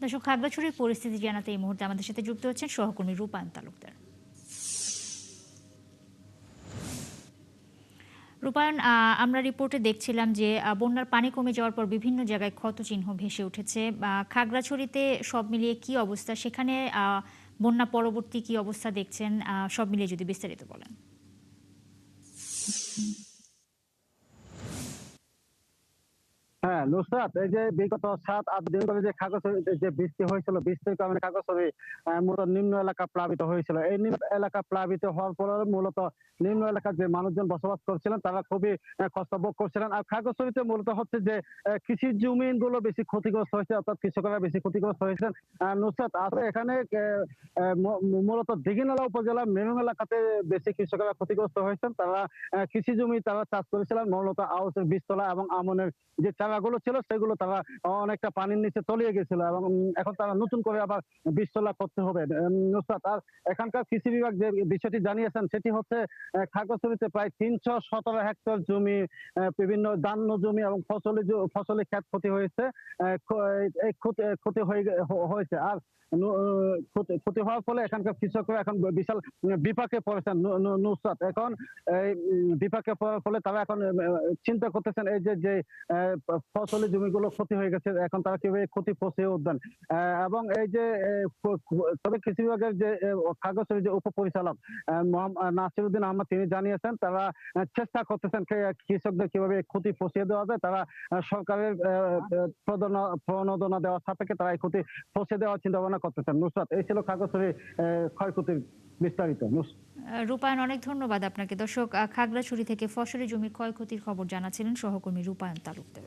দর্শক, খাগড়াছড়ির পরিস্থিতি জানাতে এই মুহূর্তে আমাদের সাথে যুক্ত হচ্ছেন সহকর্মী রূপায়ণ তালুকদার। রূপায়ণ, আমরা রিপোর্টে দেখছিলাম যে বন্যার পানি কমে যাওয়ার পর বিভিন্ন জায়গায় ক্ষতচিহ্ন ভেসে উঠেছে। খাগড়াছড়িতে সব মিলিয়ে কি অবস্থা? সেখানে বন্যা পরবর্তী কি অবস্থা দেখছেন? সব মিলিয়ে যদি বিস্তারিত বলেন। হ্যাঁ, নুসরাত, এই যে বিগত ৭-৮ দিন ধরে যে খাগড়াছড়িতে যে বৃষ্টি হয়েছিল, বৃষ্টির কারণে খাগড়াছড়ি মূলত নিম্ন এলাকা প্লাবিত হয়েছিল। এই নিম্ন এলাকা প্লাবিত হওয়ার পরে মূলত নিম্ন এলাকার যে মানুষজন বসবাস করছিলেন তারা খুবই কষ্ট ভোগ করছিলেন। আর খাগড়াছড়িতে মূলত হচ্ছে যে কৃষি জমিগুলো বেশি ক্ষতিগ্রস্ত হয়েছে, অর্থাৎ কৃষকরা বেশি ক্ষতিগ্রস্ত হয়েছেন। নুসরাত, আসলে এখানে মূলত দীঘিনালা উপজেলার মেরুং এলাকাতে বেশি কৃষকরা ক্ষতিগ্রস্ত হয়েছেন। তারা কৃষি জমি তারা চাষ করেছিলেন, মূলত আউশের বীজতলা এবং আমনের যে চারাগুলো ছিল সেগুলো তারা অনেকটা পানির নিচে তলিয়ে গেছিল এবং এখন তারা নতুন করে আবার বীজতলা করতে হবে। নুসরাত, আর এখানকার কৃষি বিভাগ যে বিষয়টি জানিয়েছেন সেটি হচ্ছে খাগড়াছড়িতে প্রায় ৩১৭ হেক্টর জমি, বিভিন্ন ধান্য জমি এবং ফসলি ক্ষেত ক্ষতি হয়েছে। এই ক্ষতি হয়েছে। আর ক্ষতি হওয়ার ফলে এখানকার কৃষকরা এখন বিশাল বিপাকে পড়েছেন। নুসরাত, এখন এই বিপাকে পড়ার ফলে তারা এখন চিন্তা করতেছেন এই যে ফসলি জমিগুলো ক্ষতি হয়ে গেছে, এখন তারা কিভাবে ক্ষতি পুষিয়ে উঠবেন। এবং এই যে তবে কৃষি বিভাগের যে খাগড়াছড়ির যে উপপরিচালক নাসিরউদ্দিন আহমদ, তিনি জানিয়েছেন তারা চেষ্টা করতেছেন কৃষকদের কিভাবে ক্ষতি পুষিয়ে দেওয়া যায়। তারা সরকারের প্রণোদনা দেওয়ার সাপেক্ষে তারা এই ক্ষতি পুষিয়ে দেওয়ার চিন্তা ভাবনা করতেছেন। নুসরাত, এই ছিল খাগড়াছড়ির ক্ষয়ক্ষতির বিস্তারিত। রূপায়ণ, অনেক ধন্যবাদ আপনাকে। দর্শক, খাগড়াছড়ি থেকে ফসলি জমির ক্ষয়ক্ষতির খবর জানাচ্ছিলেন সহকর্মী রূপায়ণ তালুকদার।